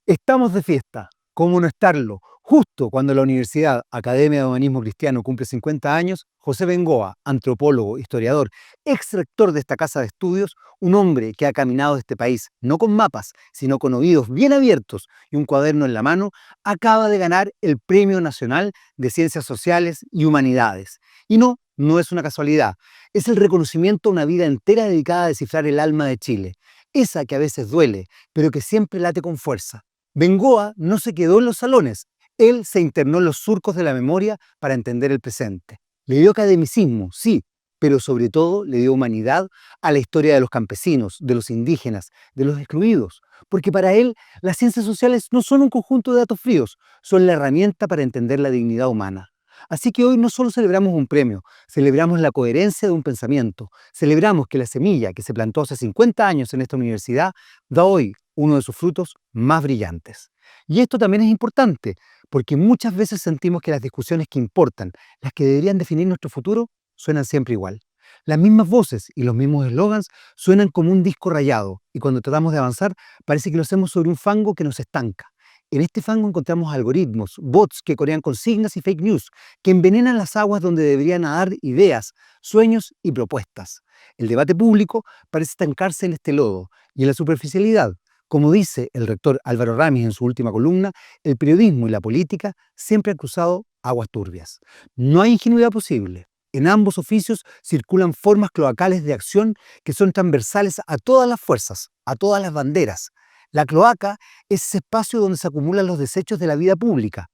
Estamos de fiesta, ¿cómo no estarlo? Justo cuando la Universidad Academia de Humanismo Cristiano cumple 50 años, José Bengoa, antropólogo, historiador, ex rector de esta casa de estudios, un hombre que ha caminado este país no con mapas, sino con oídos bien abiertos y un cuaderno en la mano, acaba de ganar el Premio Nacional de Ciencias Sociales y Humanidades. Y no es una casualidad, es el reconocimiento a una vida entera dedicada a descifrar el alma de Chile, esa que a veces duele, pero que siempre late con fuerza. Bengoa no se quedó en los salones, él se internó en los surcos de la memoria para entender el presente. Le dio academicismo, sí, pero sobre todo le dio humanidad a la historia de los campesinos, de los indígenas, de los excluidos, porque para él las ciencias sociales no son un conjunto de datos fríos, son la herramienta para entender la dignidad humana. Así que hoy no solo celebramos un premio, celebramos la coherencia de un pensamiento, celebramos que la semilla que se plantó hace 50 años en esta universidad da hoy uno de sus frutos más brillantes. Y esto también es importante, porque muchas veces sentimos que las discusiones que importan, las que deberían definir nuestro futuro, suenan siempre igual. Las mismas voces y los mismos eslogans suenan como un disco rayado, y cuando tratamos de avanzar, parece que lo hacemos sobre un fango que nos estanca. En este fango encontramos algoritmos, bots que corean consignas y fake news, que envenenan las aguas donde deberían nadar ideas, sueños y propuestas. El debate público parece estancarse en este lodo y en la superficialidad. Como dice el rector Álvaro Ramis en su última columna, el periodismo y la política siempre han cruzado aguas turbias. No hay ingenuidad posible. En ambos oficios circulan formas cloacales de acción que son transversales a todas las fuerzas, a todas las banderas. La cloaca es ese espacio donde se acumulan los desechos de la vida pública,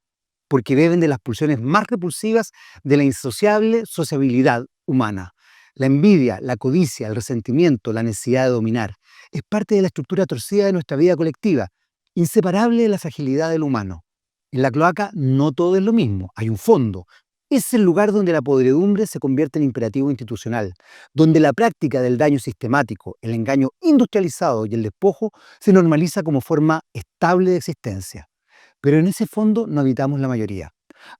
porque beben de las pulsiones más repulsivas de la insociable sociabilidad humana. La envidia, la codicia, el resentimiento, la necesidad de dominar, es parte de la estructura torcida de nuestra vida colectiva, inseparable de la fragilidad del humano. En la cloaca no todo es lo mismo, hay un fondo. Es el lugar donde la podredumbre se convierte en imperativo institucional, donde la práctica del daño sistemático, el engaño industrializado y el despojo se normaliza como forma estable de existencia. Pero en ese fondo no habitamos la mayoría.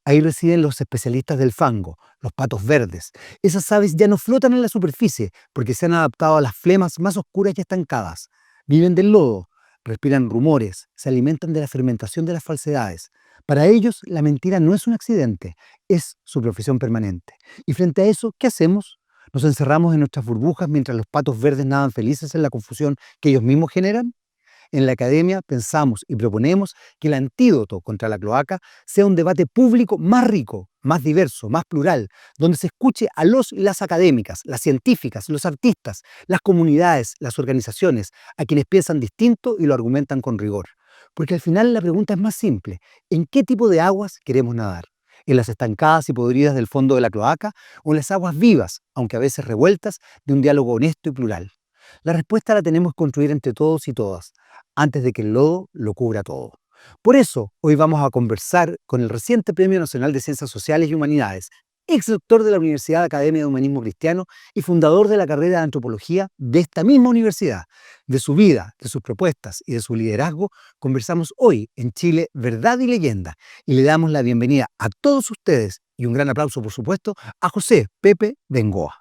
Ahí residen los especialistas del fango, los patos verdes. Esas aves ya no flotan en la superficie porque se han adaptado a las flemas más oscuras y estancadas. Viven del lodo, respiran rumores, se alimentan de la fermentación de las falsedades. Para ellos, la mentira no es un accidente, es su profesión permanente. Y frente a eso, ¿qué hacemos? ¿Nos encerramos en nuestras burbujas mientras los patos verdes nadan felices en la confusión que ellos mismos generan? En la academia pensamos y proponemos que el antídoto contra la cloaca sea un debate público más rico, más diverso, más plural, donde se escuche a los y las académicas, las científicas, los artistas, las comunidades, las organizaciones, a quienes piensan distinto y lo argumentan con rigor. Porque al final la pregunta es más simple: ¿en qué tipo de aguas queremos nadar? ¿En las estancadas y podridas del fondo de la cloaca o en las aguas vivas, aunque a veces revueltas, de un diálogo honesto y plural? La respuesta la tenemos que construir entre todos y todas, antes de que el lodo lo cubra todo. Por eso, hoy vamos a conversar con el reciente Premio Nacional de Ciencias Sociales y Humanidades, ex rector de la Universidad Academia de Humanismo Cristiano y fundador de la carrera de Antropología de esta misma universidad. De su vida, de sus propuestas y de su liderazgo, conversamos hoy en Chile Verdad y Leyenda, y le damos la bienvenida a todos ustedes y un gran aplauso, por supuesto, a José Pepe Bengoa.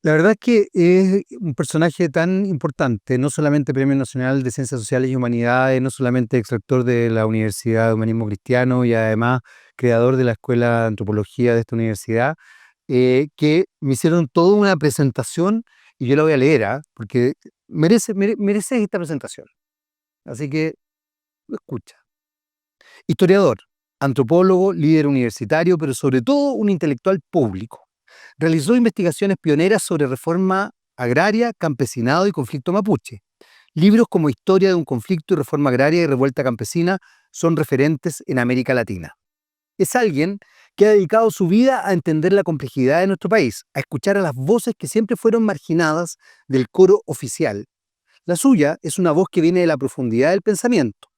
La verdad es que es un personaje tan importante, no solamente Premio Nacional de Ciencias Sociales y Humanidades, no solamente exrector de la Universidad de Humanismo Cristiano y además creador de la Escuela de Antropología de esta universidad, que me hicieron toda una presentación y yo la voy a leer, porque merece esta presentación. Así que escucha. Historiador, antropólogo, líder universitario, pero sobre todo un intelectual público. Realizó investigaciones pioneras sobre reforma agraria, campesinado y conflicto mapuche. Libros como Historia de un conflicto y reforma agraria y revuelta campesina son referentes en América Latina. Es alguien que ha dedicado su vida a entender la complejidad de nuestro país, a escuchar a las voces que siempre fueron marginadas del coro oficial. La suya es una voz que viene de la profundidad del pensamiento.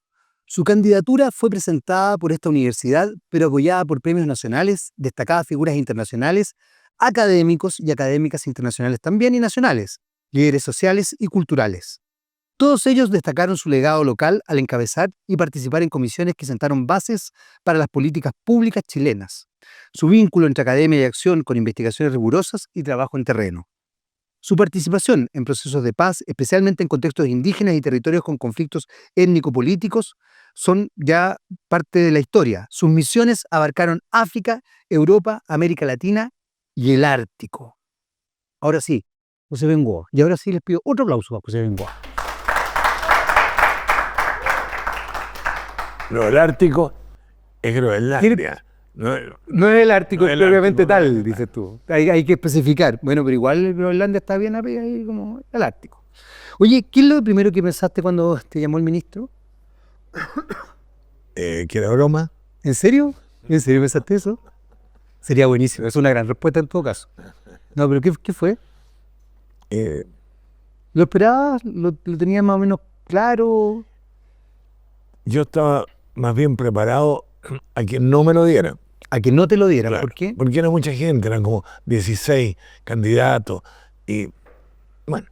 Su candidatura fue presentada por esta universidad, pero apoyada por premios nacionales, destacadas figuras internacionales, académicos y académicas internacionales también y nacionales, líderes sociales y culturales. Todos ellos destacaron su legado local al encabezar y participar en comisiones que sentaron bases para las políticas públicas chilenas. Su vínculo entre academia y acción con investigaciones rigurosas y trabajo en terreno. Su participación en procesos de paz, especialmente en contextos indígenas y territorios con conflictos étnico-políticos, son ya parte de la historia. Sus misiones abarcaron África, Europa, América Latina y el Ártico. Ahora sí, José Bengoa. Y ahora sí les pido otro aplauso a José Bengoa. No, el Ártico es Groenlandia. No es el Ártico No es el propiamente Ártico, tal, dices tú. Hay que especificar. Bueno, pero igual Groenlandia está bien ahí como el Ártico. Oye, ¿qué es lo primero que pensaste cuando te llamó el ministro? Que era broma. ¿En serio? ¿En serio pensaste eso? Sería buenísimo, es una gran respuesta en todo caso. No, pero ¿qué fue? Eh, ¿Lo esperabas? ¿Lo tenías más o menos claro? yo estaba más bien preparado a que no me lo dieran. A que no te lo dieran, Claro, ¿por qué? porque era mucha gente, eran como 16 candidatos. Y bueno,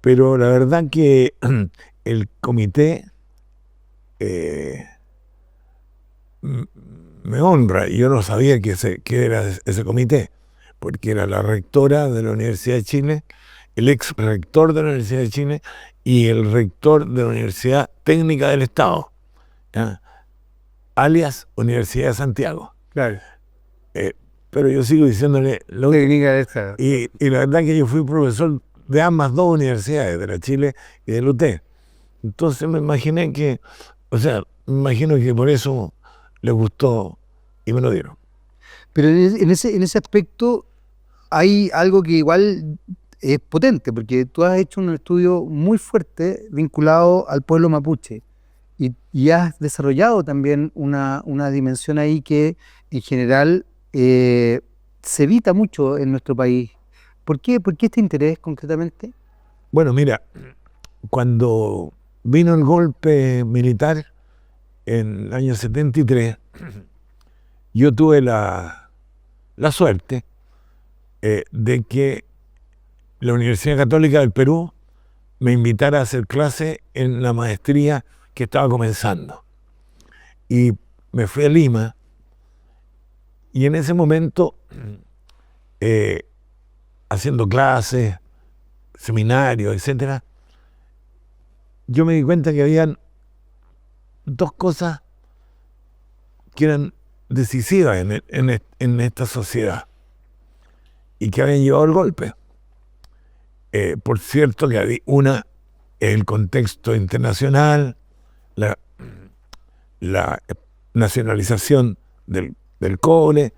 pero la verdad que el comité me honra. Y yo no sabía que era ese comité, porque era la rectora de la Universidad de Chile, el ex rector de la Universidad de Chile y el rector de la Universidad Técnica del Estado, ¿ya? Alias Universidad de Santiago. Claro. Pero yo sigo diciéndole Técnica del Estado. y la verdad que yo fui profesor de ambas dos universidades, de la Chile y del UT. Entonces me imaginé que, me imagino que por eso les gustó y me lo dieron. Pero en ese aspecto hay algo que igual es potente, porque tú has hecho un estudio muy fuerte vinculado al pueblo mapuche y has desarrollado también una dimensión ahí que en general se evita mucho en nuestro país. ¿Por qué este interés concretamente? Bueno, mira, cuando vino el golpe militar en el año 73, yo tuve la suerte de que la Universidad Católica del Perú me invitara a hacer clase en la maestría que estaba comenzando. Y me fui a Lima y en ese momento, haciendo clases, seminarios, etcétera, yo me di cuenta que habían dos cosas que eran decisivas en esta sociedad y que habían llevado el golpe. Por cierto, que había una, el contexto internacional, la nacionalización del cobre,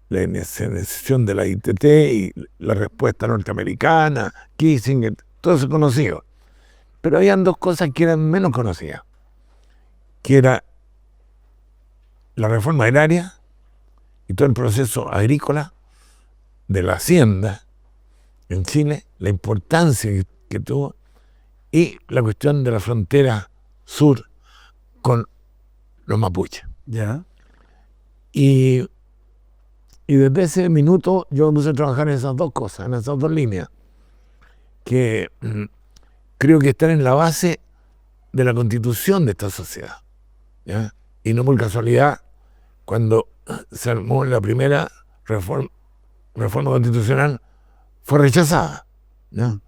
la nacionalización de la ITT y la respuesta norteamericana, Kissinger, todo eso conocido. Pero habían dos cosas que eran menos conocidas, que era la reforma agraria y todo el proceso agrícola de la hacienda en Chile, la importancia que tuvo, y la cuestión de la frontera sur con los mapuches. Ya. Y desde ese minuto yo me puse a trabajar en esas dos cosas, en esas dos líneas, que creo que están en la base de la constitución de esta sociedad, ¿ya? Y no por casualidad, cuando se armó la primera reforma constitucional, fue rechazada, ¿no?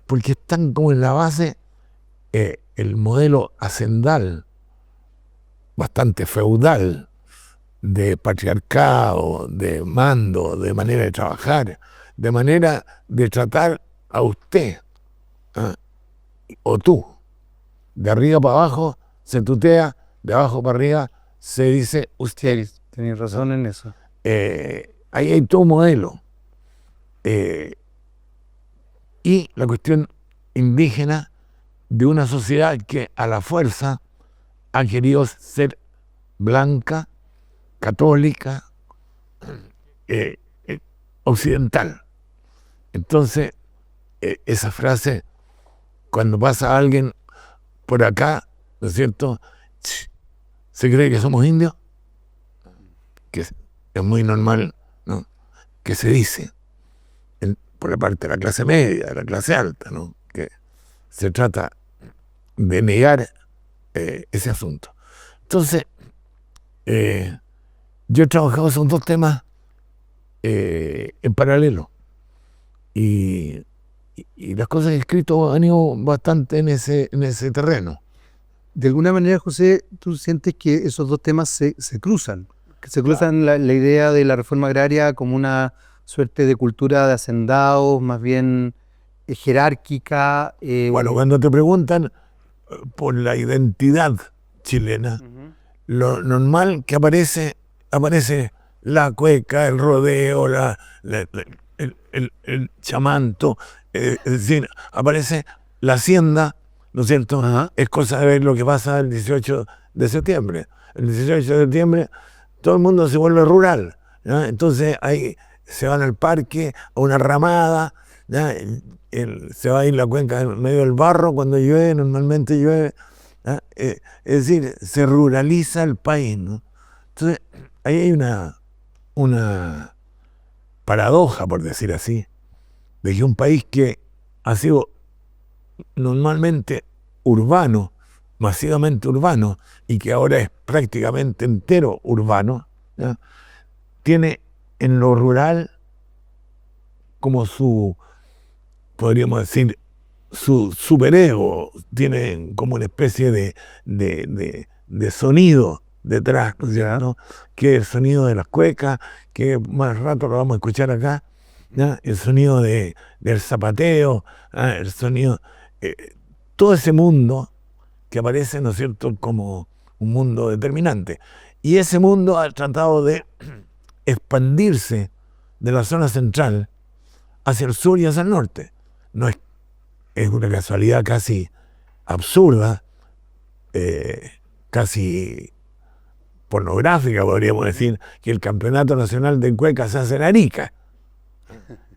Porque están como en la base el modelo hacendal, bastante feudal, de patriarcado, de mando, de manera de trabajar, de manera de tratar a usted, ¿eh? O tú. De arriba para abajo se tutea, de abajo para arriba se dice usted. Tenés razón en eso. Ahí hay todo un modelo. Y la cuestión indígena de una sociedad que a la fuerza ha querido ser blanca, católica, occidental. Entonces, esa frase, cuando pasa alguien por acá, ¿no es cierto?, se cree que somos indios, que es muy normal, ¿no?, que se dice por la parte de la clase media, de la clase alta, ¿no?, que se trata de negar ese asunto. Entonces, yo he trabajado esos dos temas en paralelo y las cosas que he escrito han ido bastante en ese terreno. De alguna manera, José, ¿tú sientes que esos dos temas se cruzan? Que se cruzan la idea de la reforma agraria como una suerte de cultura de hacendados, más bien jerárquica. Bueno, cuando te preguntan por la identidad chilena, lo normal que aparece la cueca, el rodeo, el chamanto, es decir, aparece la hacienda, ¿no es cierto? Ajá. Es cosa de ver lo que pasa el 18 de septiembre. El 18 de septiembre todo el mundo se vuelve rural, ¿no? Entonces ahí se van al parque, a una ramada, ¿no? Se va a ir la cuenca en medio del barro cuando llueve, normalmente llueve, ¿no? Es decir, se ruraliza el país, ¿no? Entonces ahí hay una paradoja, por decir así, de que un país que ha sido normalmente urbano, masivamente urbano, y que ahora es prácticamente entero urbano, ¿ya?, tiene en lo rural como podríamos decir, su superego, tiene como una especie de sonido detrás, ¿no?, que es el sonido de las cuecas, que más rato lo vamos a escuchar acá, ¿ya?, el sonido del zapateo, el sonido, todo ese mundo que aparece, ¿no es cierto?, como un mundo determinante. Y ese mundo ha tratado de expandirse de la zona central hacia el sur y hacia el norte. No es una casualidad casi absurda, casi pornográfica, podríamos decir, que el Campeonato Nacional de Cueca se hace en Arica.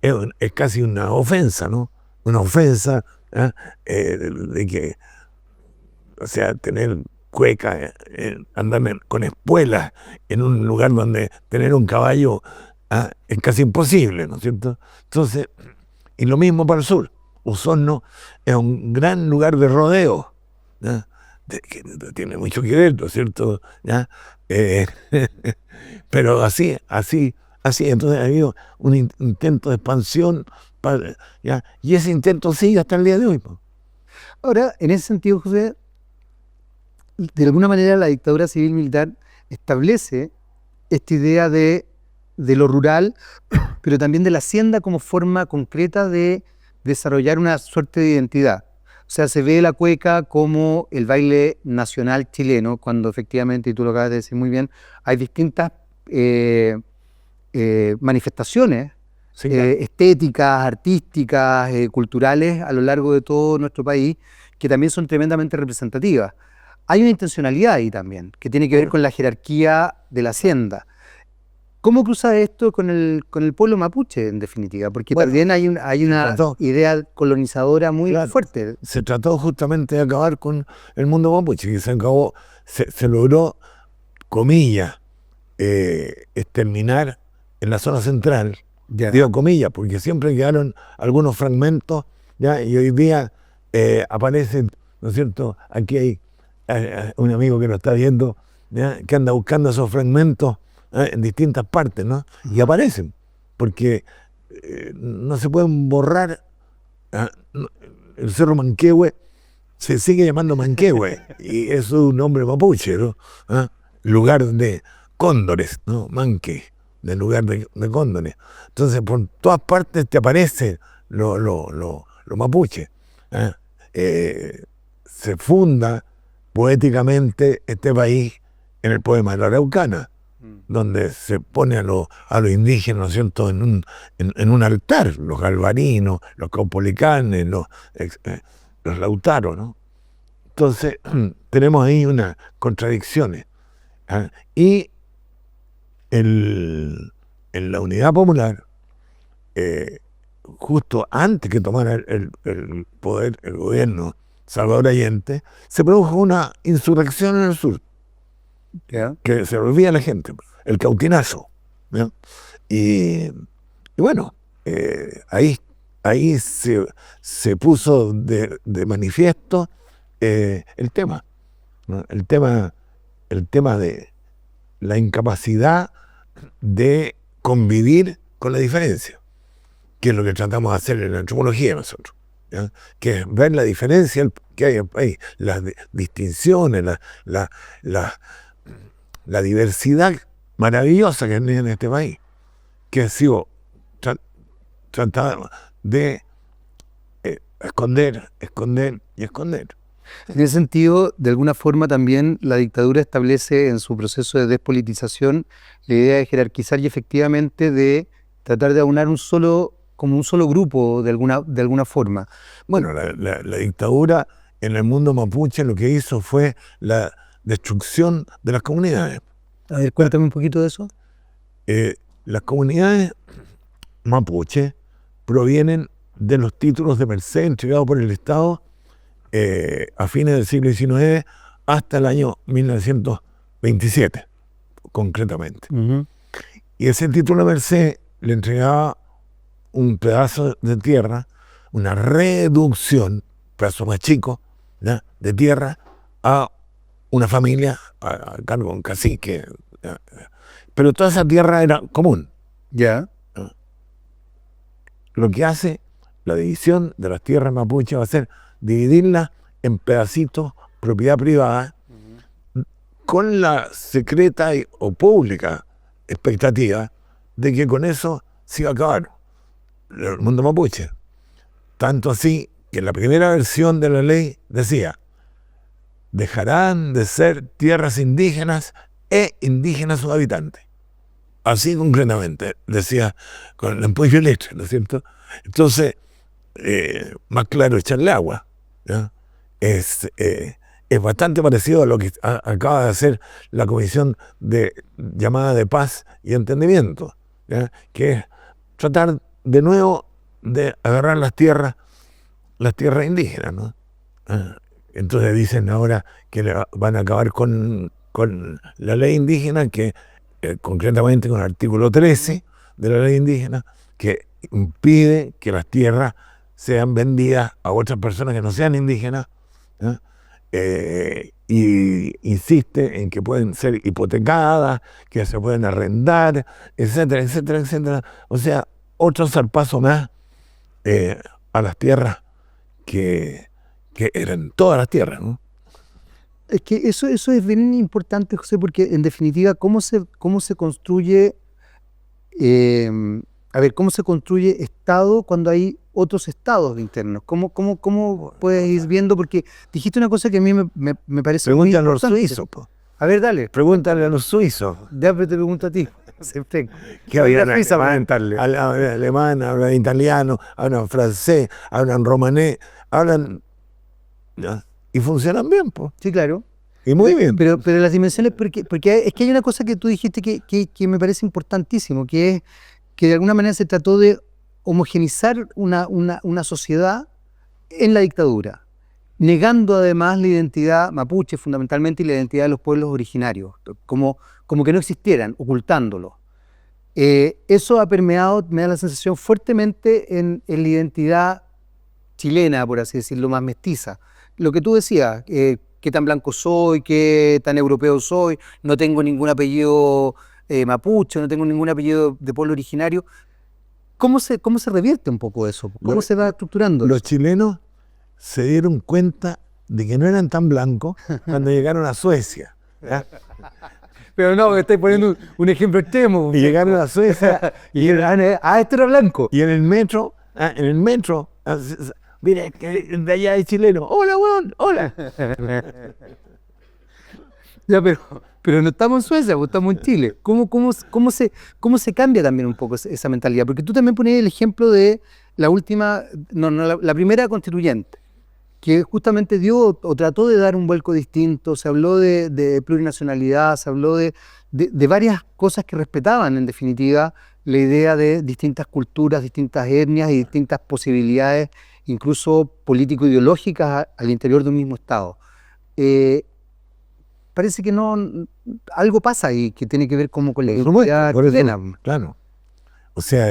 Es casi una ofensa, ¿no? Una ofensa, de que, o sea, tener cueca, andar con espuelas en un lugar donde tener un caballo es casi imposible, ¿no es cierto? Entonces, y lo mismo para el sur. Osorno es un gran lugar de rodeo, ¿ya?, que tiene mucho que ver, ¿no es cierto?, ¿ya? Pero así, entonces ha habido un intento de expansión, ¿ya?, y ese intento sigue hasta el día de hoy. Ahora, en ese sentido, José, de alguna manera la dictadura civil-militar establece esta idea de lo rural, pero también de la hacienda como forma concreta de desarrollar una suerte de identidad. O sea, se ve la cueca como el baile nacional chileno, cuando efectivamente, y tú lo acabas de decir muy bien, hay distintas manifestaciones, Sí, claro. estéticas, artísticas, culturales a lo largo de todo nuestro país, que también son tremendamente representativas. Hay una intencionalidad ahí también, que tiene que ver con la jerarquía de la hacienda. ¿Cómo cruza esto con el pueblo mapuche, en definitiva? Porque Bueno, también hay una idea colonizadora muy fuerte. Se trató justamente de acabar con el mundo mapuche, que se logró, comillas, exterminar en la zona central, digo comillas, porque siempre quedaron algunos fragmentos, ¿ya?, y hoy día aparecen, ¿no es cierto? Aquí hay un amigo que lo está viendo, ¿ya?, que anda buscando esos fragmentos en distintas partes, ¿no? Y aparecen, porque no se pueden borrar. El Cerro Manquehue se sigue llamando Manquehue y es un nombre mapuche, ¿no? Lugar de cóndores, ¿no? Manque, del lugar de cóndores. Entonces, por todas partes te aparece lo mapuche. Se funda poéticamente este país en el poema de la Araucana, donde se pone a los indígenas, ¿no es cierto?, en un altar, los galvarinos, los caupolicanes, los lautaros, ¿no? Entonces, tenemos ahí unas contradicciones. Y en la Unidad Popular justo antes que tomara el poder el gobierno Salvador Allende, se produjo una insurrección en el sur, ¿Ya? que se volvía la gente, el cautinazo, ¿ya? Y bueno, ahí se puso de manifiesto el tema, ¿no? El tema de la incapacidad de convivir con la diferencia, que es lo que tratamos de hacer en la antropología nosotros, ¿ya? Que es ver la diferencia que hay en el país, las distinciones, la diversidad maravillosa que hay en este país, que ha sido tratada de esconder y esconder. En ese sentido, de alguna forma también la dictadura establece en su proceso de despolitización la idea de jerarquizar y efectivamente de tratar de aunar como un solo grupo de alguna forma. Bueno, la dictadura en el mundo mapuche lo que hizo fue la destrucción de las comunidades. A ver, cuéntame un poquito de eso. Las comunidades mapuche provienen de los títulos de merced entregados por el Estado a fines del siglo XIX hasta el año 1927, concretamente. Y ese título de merced le entregaba un pedazo de tierra, una reducción, pedazo más chico, ¿ya?, de tierra a una familia, a cargo de un cacique. ¿Ya? Pero toda esa tierra era común. Ya. Lo que hace la división de las tierras mapuche va a ser dividirlas en pedacitos, propiedad privada, con la secreta o pública expectativa de que con eso se iba a acabar el mundo mapuche. Tanto así que la primera versión de la ley decía: dejarán de ser tierras indígenas e indígenas sus habitantes. Así concretamente, decía con el empuño y letra, ¿no es cierto? Entonces, más claro, echarle agua, ¿ya? Es bastante parecido a lo que acaba de hacer la Comisión llamada de Paz y Entendimiento, ¿ya?, que es tratar de nuevo de agarrar las tierras indígenas, ¿no? Entonces dicen ahora que van a acabar con la ley indígena, que concretamente con el artículo 13 de la ley indígena, que impide que las tierras sean vendidas a otras personas que no sean indígenas, ¿ya? Y insiste en que pueden ser hipotecadas, que se pueden arrendar, etcétera, etcétera, etcétera. O sea, otro zarpazo más a las tierras que eran todas las tierras, ¿no? Es que eso es bien importante, José, porque en definitiva, ¿cómo se construye, cómo se construye Estado cuando hay otros estados internos? ¿Cómo puedes ir viendo? Porque dijiste una cosa que a mí me parece muy Pregúntale a los importante. suizos, po. A ver, dale. Pregúntale a los suizos. Déjame te pregunto a ti. Que hablan alemán, hablan italiano, hablan francés, hablan romanés, hablan, ¿ya?, y funcionan bien, pues. Sí, claro. Y muy bien. Pero las dimensiones, porque es que hay una cosa que tú dijiste que me parece importantísimo, que es que de alguna manera se trató de homogenizar una sociedad en la dictadura, negando además la identidad mapuche fundamentalmente y la identidad de los pueblos originarios, como que no existieran, ocultándolo. Eso ha permeado, me da la sensación, fuertemente en la identidad chilena, por así decirlo, más mestiza. Lo que tú decías, qué tan blanco soy, qué tan europeo soy, no tengo ningún apellido mapuche, no tengo ningún apellido de pueblo originario. ¿Cómo se revierte un poco eso? ¿Cómo se va estructurando Los eso? chilenos se dieron cuenta de que no eran tan blancos cuando llegaron a Suecia, ¿ya? Pero no, me estáis poniendo un ejemplo extremo. Y llegaron a Suecia y este era blanco. y en el metro, mira, que de allá hay chileno. Hola, weón, hola. Ya, pero no estamos en Suecia, pues estamos en Chile. ¿Cómo se cambia también un poco esa mentalidad? Porque tú también ponías el ejemplo de la primera constituyente, que justamente dio o trató de dar un vuelco distinto, se habló de plurinacionalidad, se habló de de varias cosas que respetaban, en definitiva, la idea de distintas culturas, distintas etnias y distintas posibilidades, incluso político-ideológicas al interior de un mismo Estado. Parece que algo pasa ahí que tiene que ver como con la identidad chilena. Claro. O sea,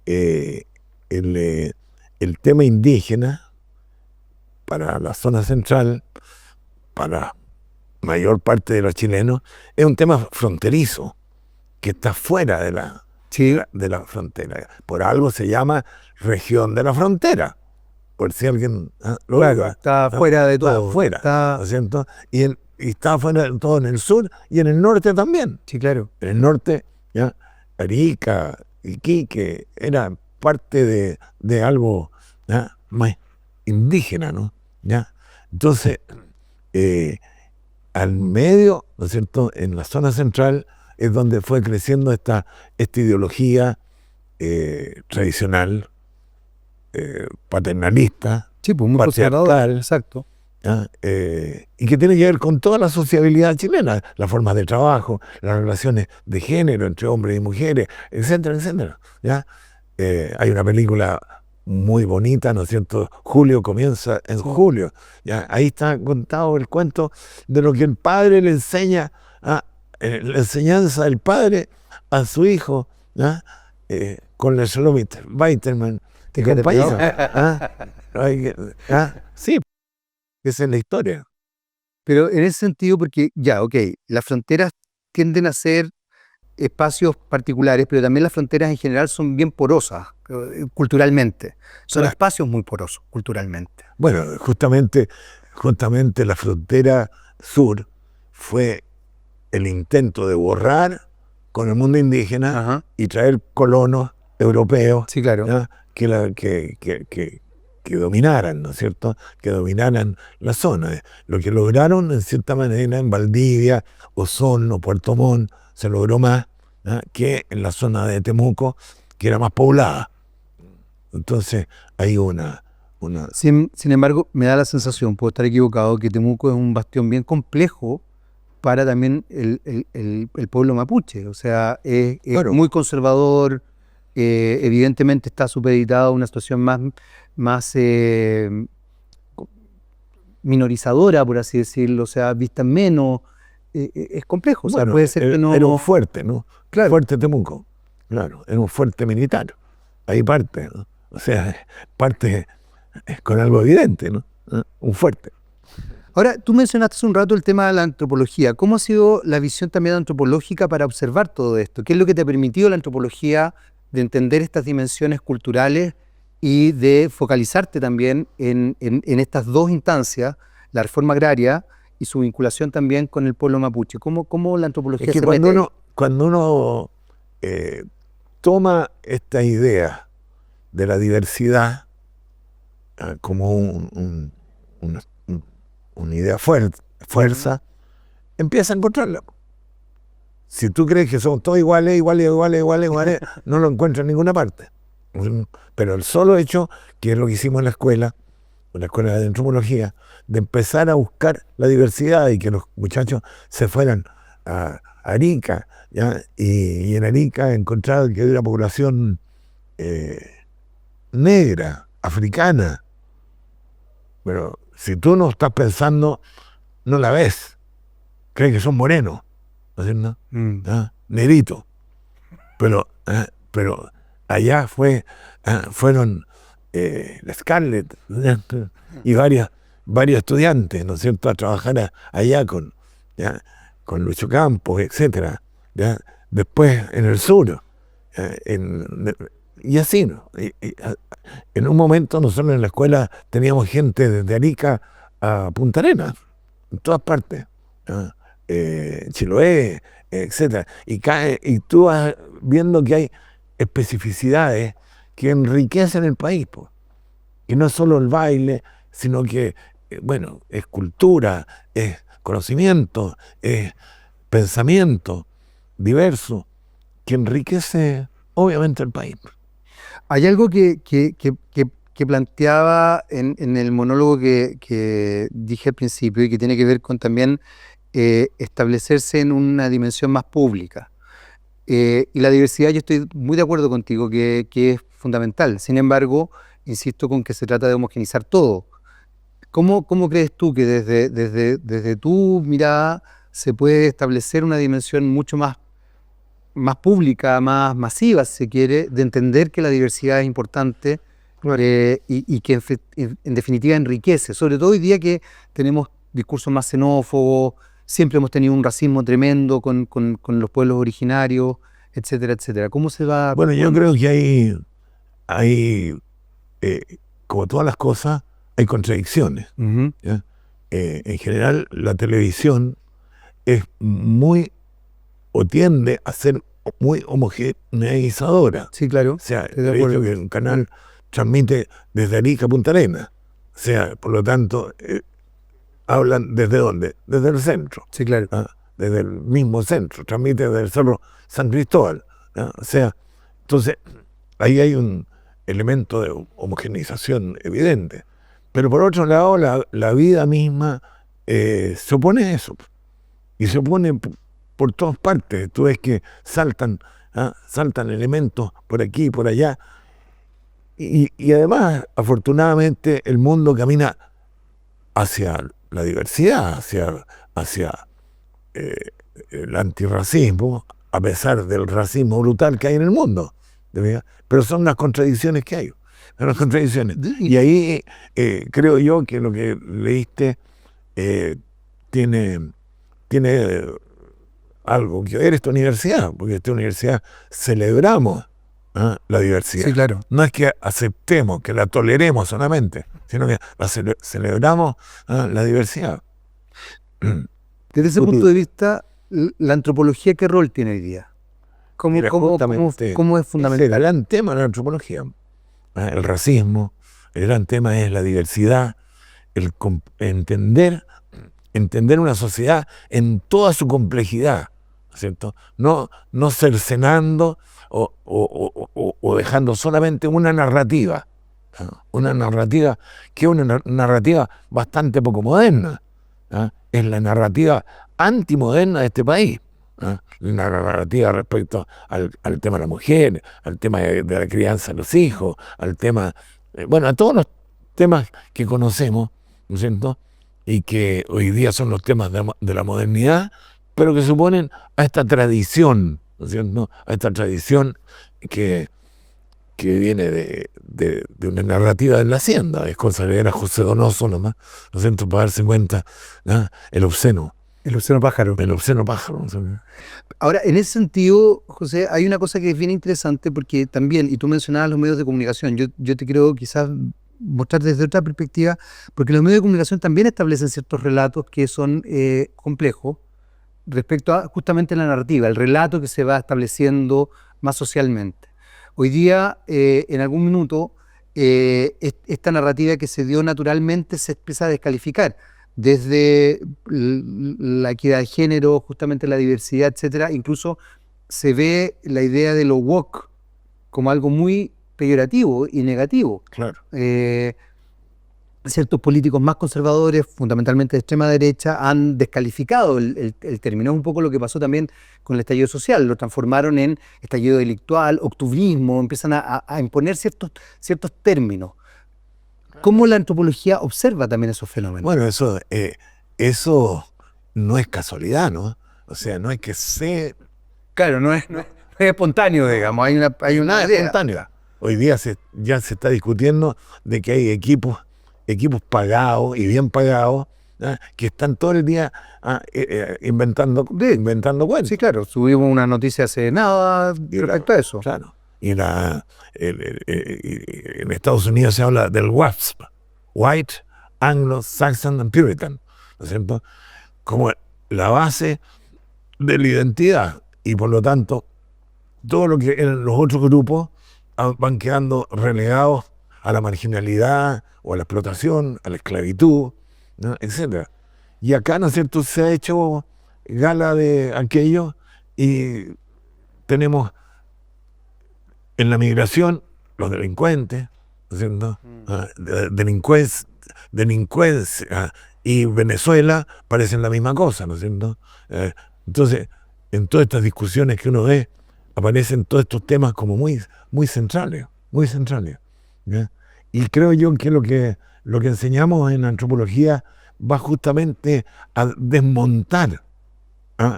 el tema indígena para la zona central, para mayor parte de los chilenos, es un tema fronterizo, que está fuera de la frontera. Por algo se llama región de la frontera, por si alguien lo Claro, duda. está fuera de todo. Está fuera, ¿no es cierto? Y está fuera de todo en el sur y en el norte también. Sí, claro. En el norte, ¿ya? Arica, Iquique, era parte de algo, ¿ya?, más indígena, ¿no? ¿Ya? Entonces, al medio, ¿no es cierto?, en la zona central es donde fue creciendo esta ideología tradicional, paternalista, Sí, pues muy patriarcal, exacto. y que tiene que ver con toda la sociabilidad chilena, las formas de trabajo, las relaciones de género entre hombres y mujeres, etcétera, etcétera. ¿Ya? Hay una película muy bonita, ¿no es cierto? Julio comienza en julio. ¿Ya? Ahí está contado el cuento de lo que el padre le enseña, la enseñanza del padre a su hijo, ¿ya? Con el Shalomit Weiterman, que acompaña. Sí, esa es la historia. Pero en ese sentido, porque ya, ok, las fronteras tienden a ser espacios particulares, pero también las fronteras en general son bien porosas culturalmente. Son Claro. espacios muy porosos culturalmente. Bueno, justamente la frontera sur fue el intento de borrar con el mundo indígena. Ajá. Y traer colonos europeos. Sí, claro. ¿Ya? Que dominaran, ¿no es cierto? Que dominaran la zona. Lo que lograron, en cierta manera, en Valdivia, Osorno, Puerto Montt, se logró más, ¿ya?, que en la zona de Temuco, que era más poblada. Entonces, hay una... Sin embargo, me da la sensación, puedo estar equivocado, que Temuco es un bastión bien complejo para también el pueblo mapuche. O sea, es Claro. muy conservador, evidentemente está supeditado a una situación más minorizadora, por así decirlo, o sea, vista menos, es complejo. O sea, Bueno, puede ser que no... era un fuerte, ¿no? Claro. Fuerte Temuco. Claro, era un fuerte militar. Ahí parte, ¿no? O sea, parte con algo evidente, ¿no? Un fuerte. Ahora, tú mencionaste hace un rato el tema de la antropología. ¿Cómo ha sido la visión también antropológica para observar todo esto? ¿Qué es lo que te ha permitido la antropología de entender estas dimensiones culturales y de focalizarte también en estas dos instancias, la reforma agraria y su vinculación también con el pueblo mapuche? ¿Cómo la antropología Es que se mete ahí? cuando uno toma esta idea de la diversidad como una idea fuerza, empieza a encontrarla. Si tú crees que somos todos iguales, no lo encuentras en ninguna parte. Pero el solo hecho, que es lo que hicimos en la escuela de antropología, de empezar a buscar la diversidad y que los muchachos se fueran a Arica, ¿ya? Y en Arica encontrar que hay una población negra, africana. Pero si tú no estás pensando, no la ves. Crees que son morenos, ¿no es cierto? ¿Ah? Negrito. Pero allá fueron la Scarlett, ¿no? Y varios estudiantes, ¿no es cierto?, a trabajar allá con Lucho Campos, etcétera. ¿Ya? Después en el sur, y así, ¿no? En un momento nosotros en la escuela teníamos gente desde Arica a Punta Arenas, en todas partes, ¿ya? Chiloé, etcétera. Y tú vas viendo que hay especificidades que enriquecen el país, pues. Que no es solo el baile, sino que, bueno, es cultura, es conocimiento, es pensamiento diverso, que enriquece obviamente el país. Hay algo que planteaba en el monólogo que dije al principio y que tiene que ver con también establecerse en una dimensión más pública. Y la diversidad, yo estoy muy de acuerdo contigo que es fundamental. Sin embargo, insisto con que se trata de homogenizar todo. ¿Cómo crees tú que desde tu mirada se puede establecer una dimensión mucho más pública, más masiva, si se quiere, de entender que la diversidad es importante y que en definitiva enriquece? Sobre todo hoy día que tenemos discursos más xenófobos, siempre hemos tenido un racismo tremendo con los pueblos originarios, etcétera, etcétera. ¿Cómo se va? Bueno, yo creo que hay como todas las cosas, hay contradicciones. Ujú. ¿Ya? En general, la televisión es muy, o tiende a ser muy homogeneizadora. Sí, claro. O sea, Estoy de el hecho acuerdo. que un canal transmite desde Arica a Punta Arenas. O sea, por lo tanto, hablan ¿desde dónde? Desde el centro. Sí, claro. Desde el mismo centro. Transmite desde el Cerro San Cristóbal. O sea, entonces, ahí hay un elemento de homogeneización evidente. Pero por otro lado, la vida misma se opone a eso. Y se opone por todas partes. Tú ves que saltan elementos por aquí y por allá. Y además, afortunadamente, el mundo camina hacia la diversidad, hacia el antirracismo, a pesar del racismo brutal que hay en el mundo. Pero son las contradicciones que hay. Son las contradicciones. Y ahí creo yo que lo que leíste tiene algo que ver esta universidad, porque esta universidad celebramos la diversidad. Sí, claro. No es que aceptemos, que la toleremos solamente, sino que la celebramos la diversidad. Desde ese punto de vista, ¿la antropología qué rol tiene hoy día? ¿Cómo Mira, es justamente fundamental? ese es el gran tema de la antropología. El racismo, el gran tema es la diversidad, el entender una sociedad en toda su complejidad, ¿cierto? No cercenando o dejando solamente una narrativa, ¿no? Una narrativa que es una narrativa bastante poco moderna. Es la narrativa antimoderna de este país. La narrativa respecto al tema de la mujer, al tema de la crianza de los hijos, al tema, bueno, a todos los temas que conocemos, ¿no es cierto? Y que hoy día son los temas de la modernidad, pero que suponen a esta tradición, ¿no es cierto? A esta tradición que viene de una narrativa de la hacienda. Es cosa de leer a José Donoso nomás, ¿no es cierto? Para darse cuenta, ¿no? El obsceno pájaro. ¿No? Ahora, en ese sentido, José, hay una cosa que es bien interesante porque también, y tú mencionabas los medios de comunicación, yo te quiero quizás mostrar desde otra perspectiva, porque los medios de comunicación también establecen ciertos relatos que son complejos respecto a justamente la narrativa, el relato que se va estableciendo más socialmente. Hoy día, en algún minuto, esta narrativa que se dio naturalmente se empieza a descalificar, desde la equidad de género, justamente la diversidad, etcétera. Incluso se ve la idea de lo woke como algo muy peyorativo y negativo. Claro. Ciertos políticos más conservadores, fundamentalmente de extrema derecha, han descalificado el término. Es un poco lo que pasó también con el estallido social. Lo transformaron en estallido delictual, octubrismo, empiezan a imponer ciertos términos. ¿Cómo la antropología observa también esos fenómenos? Bueno, eso no es casualidad, ¿no? O sea, no es que se... Claro, no es espontáneo, digamos, hay una idea. espontánea. Hoy día ya se está discutiendo de que hay equipos pagados y bien pagados, que están todo el día inventando cuentos. Sí, claro, subimos una noticia hace nada respecto a eso. Claro. Y en Estados Unidos se habla del WASP, White, Anglo-Saxon and Puritan, ¿no es cierto? Como la base de la identidad. Y por lo tanto, todo lo que en los otros grupos van quedando relegados a la marginalidad o a la explotación, a la esclavitud, ¿no? Etc. Y acá, ¿no es cierto?, se ha hecho gala de aquello y tenemos en la migración los delincuentes, ¿no es cierto? Delincuencia y Venezuela parecen la misma cosa, ¿no es cierto? Entonces, en todas estas discusiones que uno ve, aparecen todos estos temas como muy, muy centrales, muy centrales. ¿Ya? Y creo yo que lo que enseñamos en antropología va justamente a desmontar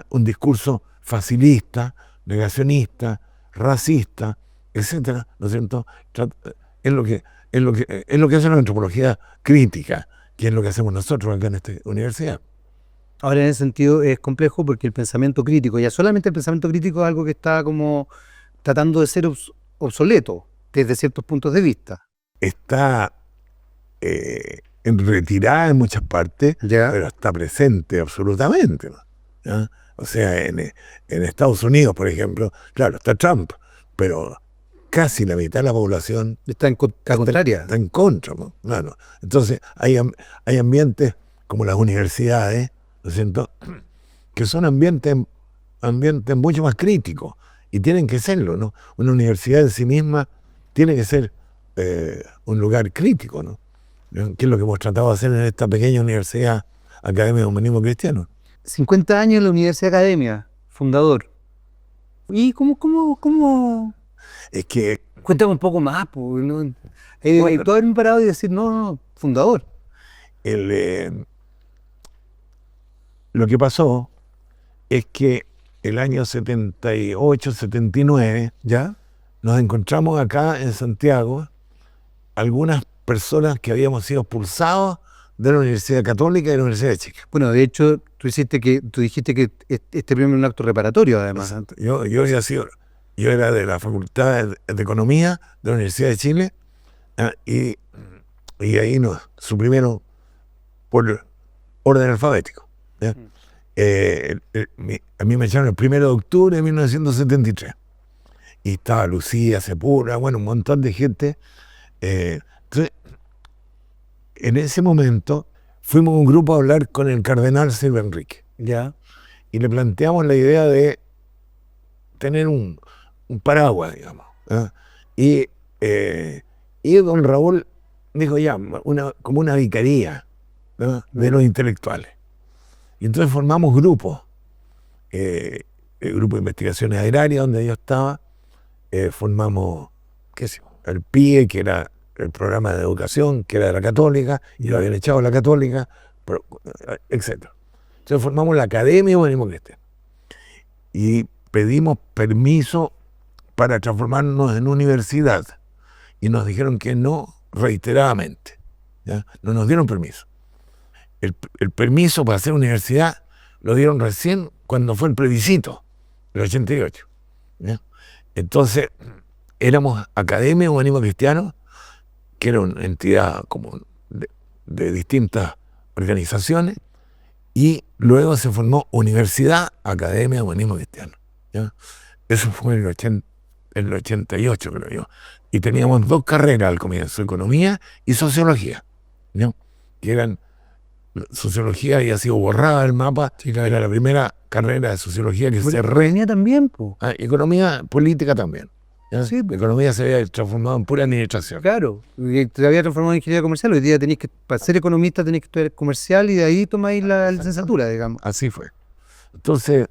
un discurso facilista, negacionista, racista, etcétera, ¿no es cierto? Es lo que hace la antropología crítica, que es lo que hacemos nosotros acá en esta universidad. Ahora, en ese sentido es complejo porque el pensamiento crítico, ya solamente el pensamiento crítico es algo que está como tratando de ser obsoleto desde ciertos puntos de vista. Está en retirada en muchas partes, ¿Ya? pero está presente absolutamente, ¿no? ¿Ya? O sea, en Estados Unidos, por ejemplo, claro, está Trump, pero casi la mitad de la población Está en contraria. está en contra, ¿no? Claro. Entonces, hay ambientes como las universidades, ¿no es cierto?, que son ambientes mucho más críticos, y tienen que serlo, ¿no? Una universidad en sí misma tiene que ser un lugar crítico, ¿no? Que es lo que hemos tratado de hacer en esta pequeña universidad, Academia de Humanismo Cristiano. 50 años en la Universidad Academia, fundador. ¿Y cómo? Es que Cuéntame un poco más, pues, ¿no? Tú haberme parado y decir, no, fundador. Lo que pasó es que el año 78, 79, ¿Ya? nos encontramos acá en Santiago algunas personas que habíamos sido expulsados de la Universidad Católica y de la Universidad de Chile. Bueno, de hecho, tú dijiste que este premio es un acto reparatorio, además. Yo era de la Facultad de Economía de la Universidad de Chile, y ahí nos suprimieron por orden alfabético. ¿Ya? A mí me echaron el 1 de octubre de 1973. Y estaba Lucía, Sepúlveda, bueno, un montón de gente. Entonces, en ese momento fuimos un grupo a hablar con el cardenal Silva Enrique. ¿Ya? Y le planteamos la idea de tener un paraguas, digamos. Y don Raúl dijo ya, como una vicaría, ¿no?, de los intelectuales. Y entonces formamos grupos, el grupo de investigaciones agrarias donde yo estaba, formamos, qué sé yo, el PIE, que era el programa de educación, que era de la Católica, y lo habían echado a la Católica, etc. Entonces formamos la Academia de Humanismo Cristiano. Y pedimos permiso para transformarnos en universidad. Y nos dijeron que no, reiteradamente. ¿Ya? No nos dieron permiso. El permiso para hacer universidad lo dieron recién cuando fue el plebiscito, el 88. ¿Ya? Entonces, éramos Academia de Humanismo Cristiano, que era una entidad como de distintas organizaciones, y luego se formó Universidad Academia de Humanismo Cristiano. ¿Ya? Eso fue en el 88, creo yo. Y teníamos 2 carreras al comienzo, Economía y Sociología, ¿no? Que eran, Sociología había sido borrada del mapa, sí, claro. Era la primera carrera de Sociología que se Economía también, pues. Economía Política también. ¿Ya? Sí, pues. Economía se había transformado en pura administración. Claro, y te había transformado en ingeniería comercial. Hoy día para ser economista tenés que estudiar comercial y de ahí tomáis la licenciatura, digamos. Así fue. Entonces,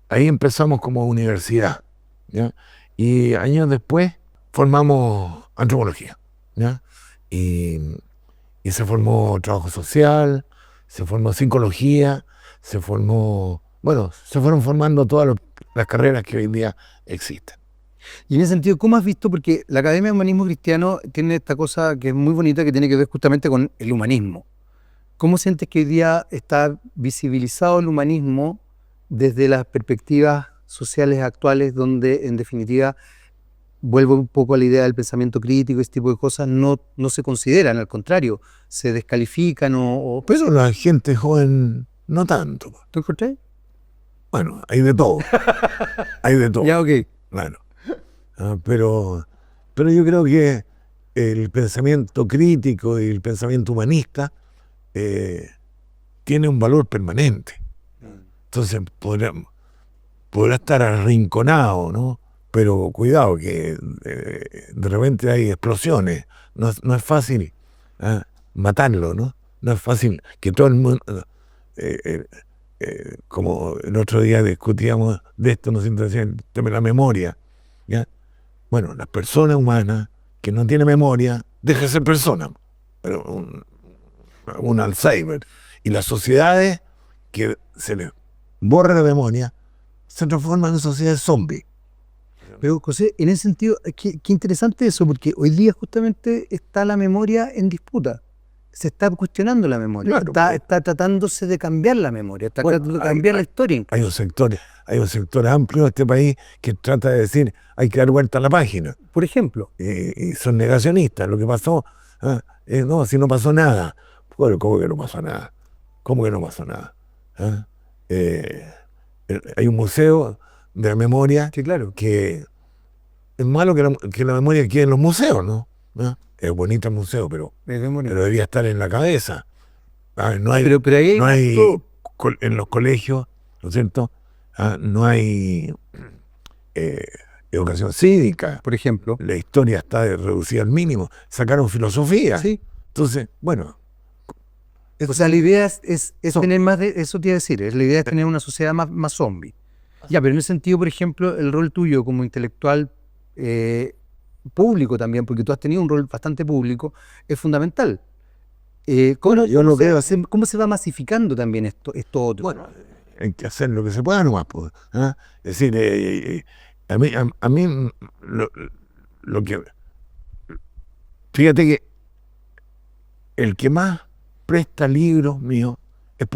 ahí empezamos como universidad, ¿ya? Y años después formamos antropología, ¿ya? Y se formó trabajo social, se formó psicología, se fueron formando todas las carreras que hoy día existen. Y en ese sentido, ¿cómo has visto? Porque la Academia de Humanismo Cristiano tiene esta cosa que es muy bonita, que tiene que ver justamente con el humanismo. ¿Cómo sientes que hoy día está visibilizado el humanismo desde las perspectivas sociales actuales, donde en definitiva, vuelvo un poco a la idea del pensamiento crítico, ese tipo de cosas no se consideran, al contrario, se descalifican Pero la gente joven no tanto. ¿Tú encontrás? Bueno, hay de todo. Hay de todo. Ya, ok. Claro. Pero yo creo que el pensamiento crítico y el pensamiento humanista tiene un valor permanente. Entonces podrá estar arrinconado, ¿no? Pero cuidado, que de repente hay explosiones. No es fácil matarlo, ¿no? no es fácil que todo el mundo, como el otro día discutíamos de esto, nos interesa el tema de la memoria, ¿ya? Bueno, las personas humanas que no tienen memoria, dejan de ser personas, pero un Alzheimer. Y las sociedades que se les borra la memoria, se transforman en sociedades zombies. Pero José, en ese sentido, qué interesante eso, porque hoy día justamente está la memoria en disputa. Se está cuestionando la memoria, Claro. está tratándose de cambiar la memoria, está Bueno, tratando de cambiar la historia. Hay un sector amplio de este país que trata de decir hay que dar vuelta a la página. Por ejemplo, Y son negacionistas. Lo que pasó, no, si no pasó nada. Bueno, ¿cómo que no pasó nada? ¿Cómo que no pasó nada? ¿Ah? Hay un museo de la memoria sí, claro. que es malo que la memoria quede en los museos, ¿no? ¿Ah? Es bonito el museo, pero debía estar en la cabeza. No hay, pero ahí no hay en los colegios, ¿no es cierto? No hay educación cívica. por ejemplo. La historia está reducida al mínimo. Sacaron filosofía. Sí. Entonces, bueno. O sea, la idea es tener más de, eso te iba a decir, la idea es tener una sociedad más zombie. Ya, pero en ese sentido, por ejemplo, el rol tuyo como intelectual público también, porque tú has tenido un rol bastante público, es fundamental. ¿Cómo se va masificando también esto otro? Bueno, hay que hacer lo que se pueda nomás. Pues, es decir, a mí lo que... Fíjate que el que más presta libros míos es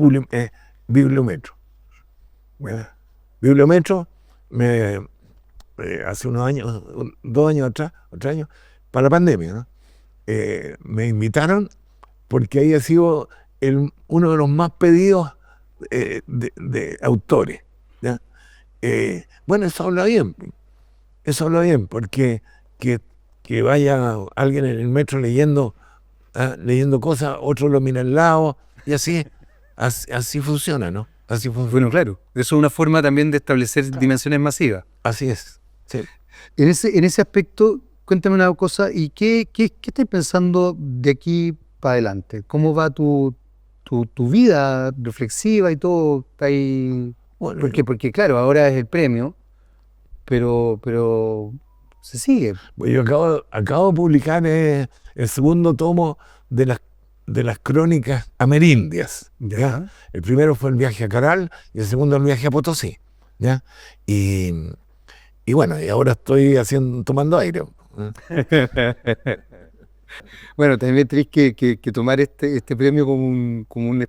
Bibliometro. ¿Verdad? Bibliometro hace unos años, 2 años atrás, 3 años, para la pandemia, ¿no? Me invitaron porque ahí ha sido uno de los más pedidos de autores, ¿ya? Bueno, eso habla bien, porque que vaya alguien en el metro leyendo cosas, otro lo mira al lado, y así funciona, ¿no? Así funciona. Bueno, claro, eso es una forma también de establecer dimensiones masivas. Así es. Sí. En ese aspecto, cuéntame una cosa, ¿y qué estás pensando de aquí para adelante? ¿Cómo va tu vida reflexiva y todo? ¿Está ahí? Bueno, Porque claro, ahora es el premio, pero se sigue. yo acabo de publicar el segundo tomo de las crónicas amerindias. ¿Ya? El primero fue el viaje a Caral y el segundo el viaje a Potosí. ¿Ya? Y bueno, y ahora estoy tomando aire. Bueno, también tenés que tomar este premio como un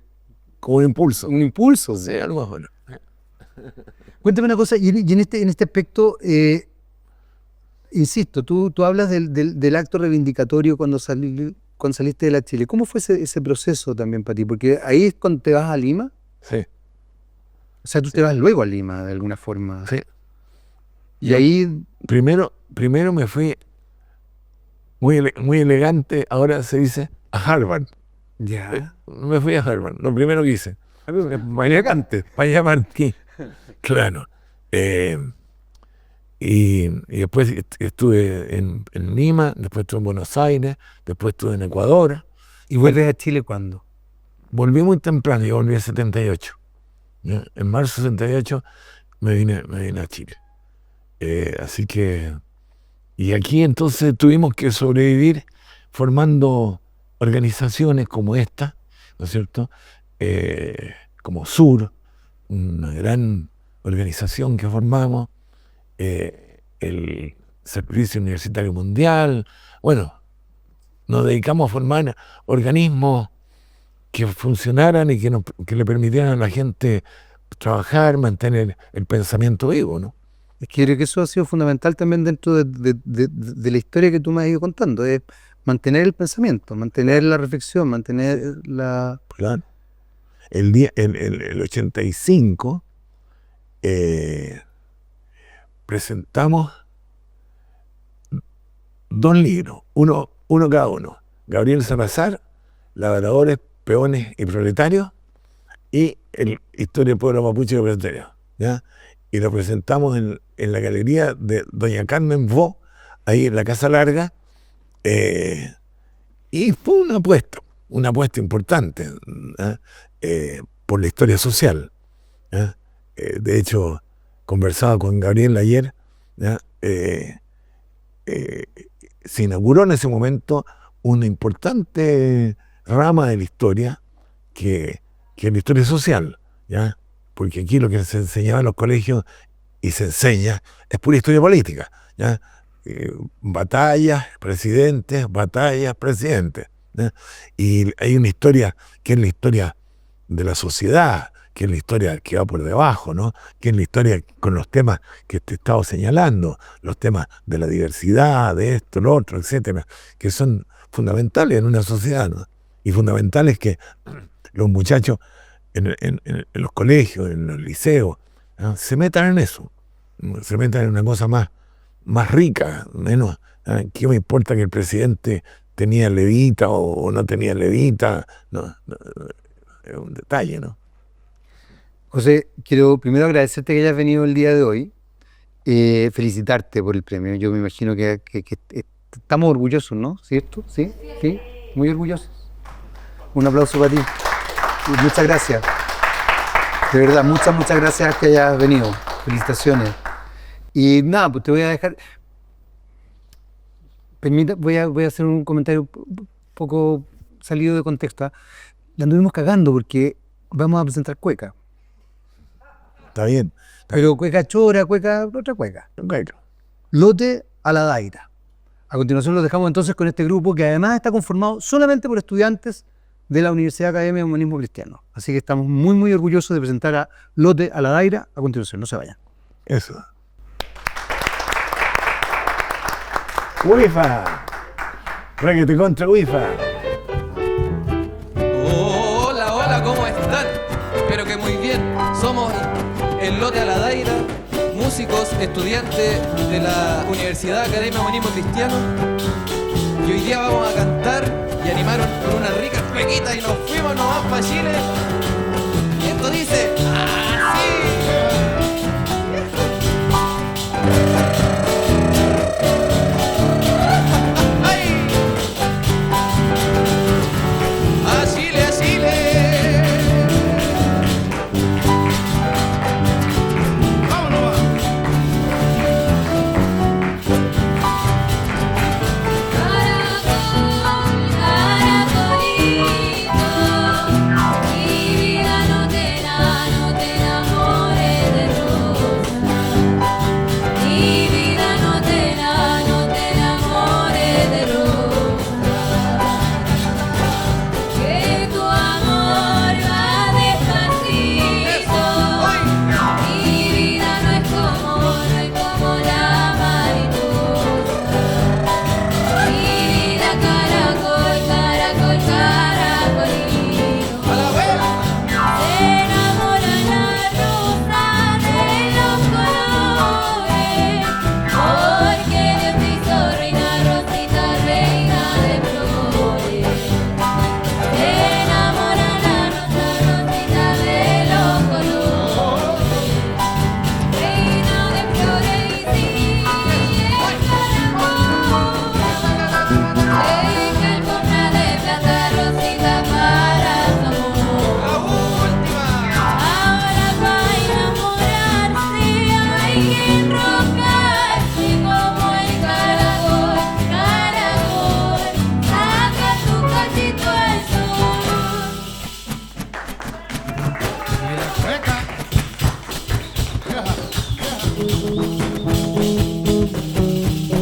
impulso. Un impulso. Sí, algo bueno. Cuéntame una cosa, y en este aspecto, insisto, tú hablas del acto reivindicatorio cuando saliste de la Chile. ¿Cómo fue ese proceso también para ti? Porque ahí es cuando te vas a Lima. Sí. O sea, tú te vas luego a Lima, de alguna forma. Sí. Y ahí... Primero me fui muy elegante, ahora se dice, a Harvard. Ya. Me fui a Harvard, lo primero que hice. Muy elegante, para llamar aquí. Claro. Y después estuve en Lima, después estuve en Buenos Aires, después estuve en Ecuador. ¿Y vuelves a Chile cuándo? Volví muy temprano, yo volví en 78. ¿Ya? En marzo de 78 me vine a Chile. Así que... Y aquí entonces tuvimos que sobrevivir formando organizaciones como esta, ¿no es cierto? Como SUR, una gran organización que formamos, el Servicio Universitario Mundial. Bueno, nos dedicamos a formar organismos que funcionaran y que le permitieran a la gente trabajar, mantener el pensamiento vivo, ¿no? Es que creo que eso ha sido fundamental también dentro de la historia que tú me has ido contando, es mantener el pensamiento, mantener la reflexión, mantener la... Claro. El 85 presentamos 2 libros, uno cada uno. Gabriel Salazar, Labradores, Peones y Proletarios, y el Historia del Pueblo Mapuche y Proletariado, ¿ya? Y lo presentamos en la galería de doña Carmen Vo, ahí en la Casa Larga, y fue una apuesta. una apuesta importante por la historia social. De hecho, conversaba con Gabriel ayer, se inauguró en ese momento una importante rama de la historia que es la historia social, ¿ya? Porque aquí lo que se enseñaba en los colegios y se enseña es pura historia política, ¿ya? Batallas, presidentes, ¿ya? Y hay una historia que es la historia de la sociedad, que es la historia que va por debajo, ¿no? Que es la historia con los temas que te he estado señalando, los temas de la diversidad, de esto, lo otro, etcétera, que son fundamentales en una sociedad, ¿no? Y fundamentales que los muchachos en los colegios, en los liceos, ¿no? Se metan en eso, se metan en una cosa más rica, menos. ¿Qué me importa que el presidente tenía levita o no tenía levita? No, es un detalle, ¿no? José, quiero primero agradecerte que hayas venido el día de hoy, felicitarte por el premio. Yo me imagino que estamos orgullosos, ¿no? ¿Cierto? ¿Sí? ¿Sí? Muy orgullosos. Un aplauso para ti. Y muchas gracias. De verdad, muchas gracias que hayas venido. Felicitaciones. Y nada, pues te voy a dejar. Voy a hacer un comentario un poco salido de contexto. La anduvimos cagando porque vamos a presentar cueca. Está bien. Pero cueca chora, otra cueca. Lote a la Daira. A continuación los dejamos entonces con este grupo que además está conformado solamente por estudiantes de la Universidad Academia de Humanismo Cristiano. Así que estamos muy orgullosos de presentar a Lote a la Daira a continuación. No se vayan. Eso. ¡Wifa! ¡Reguete contra Wifa! Hola, ¿cómo están? Espero que muy bien. Somos el Lote a la Daira, músicos, estudiantes de la Universidad Academia de Humanismo Cristiano. Y hoy día vamos a cantar y animaron con una rica cuequita y nos fuimos nomás para Chile. Y esto dice así.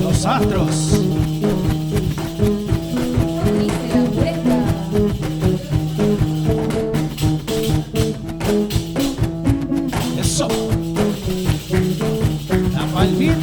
Los astros. Eso. La palmita.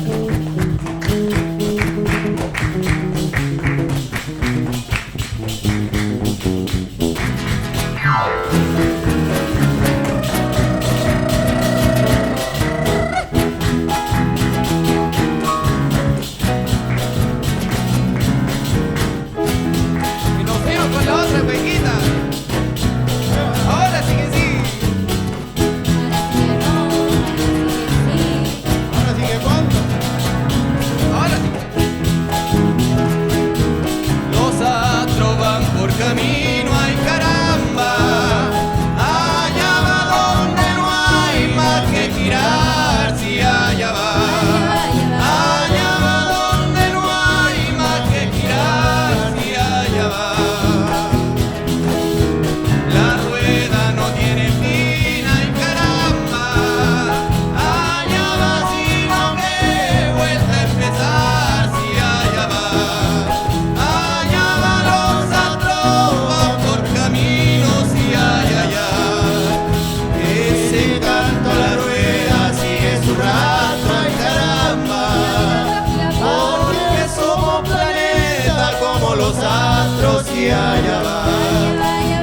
los astros y allá va.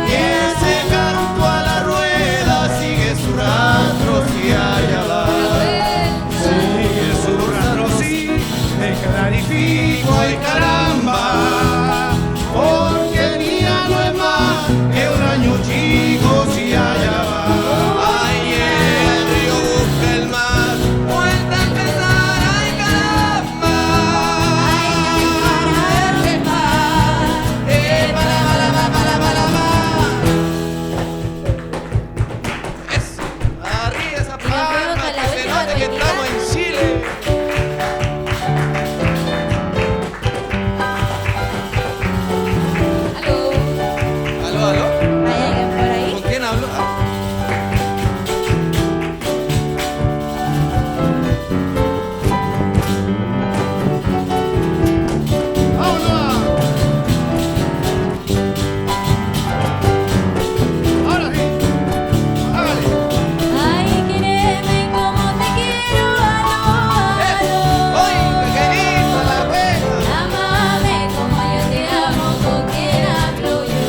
Y ese canto a la rueda sigue su rastro y allá va. Sigue su rastro, sí, me clarifico, ay caramba, porque el día no es más que un año chico si allá va. Ay, el río busca el mar, vuelta a empezar, ay caramba. Eso. Arriba esa palma, que se note que estamos en Chile. ¿Aló? Aló, aló. ¿Hay alguien por ahí? ¿Con quién hablo? Ah. Ay, quereme como te quiero, aló, ¡Oy, qué lindo la wea! amame como yo te amo, con quien hablo yo.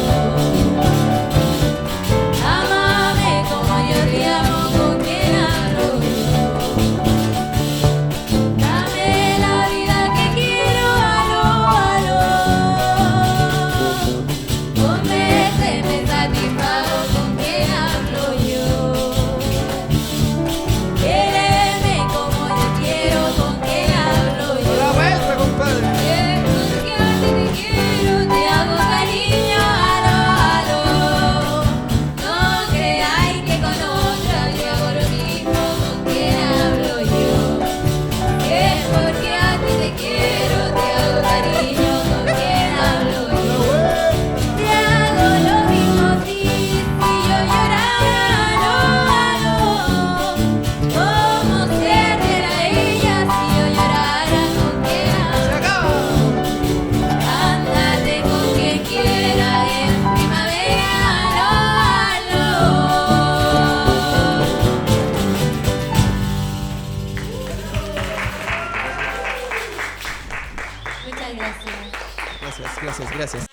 Amame como yo te amo, con quien hablo yo. Dame la vida que quiero, aló. Convénceme, satisfago, con quien hablo yo. Quéreme como yo quiero, con quien hablo yo. La vuelta, compadre. Porque a ti te quiero, te hago cariño, aló. No creáis que con otra yo hago lo mismo, con quien hablo yo. Es porque a ti te quiero, te hago cariño, con quien hablo yo. Te hago lo mismo si yo llorara, aló. Como servirá ella si yo llorara, con quien Se hablo. acaba. Ándate con quien quiera en primavera, aló. Muchas gracias. Gracias, gracias, gracias.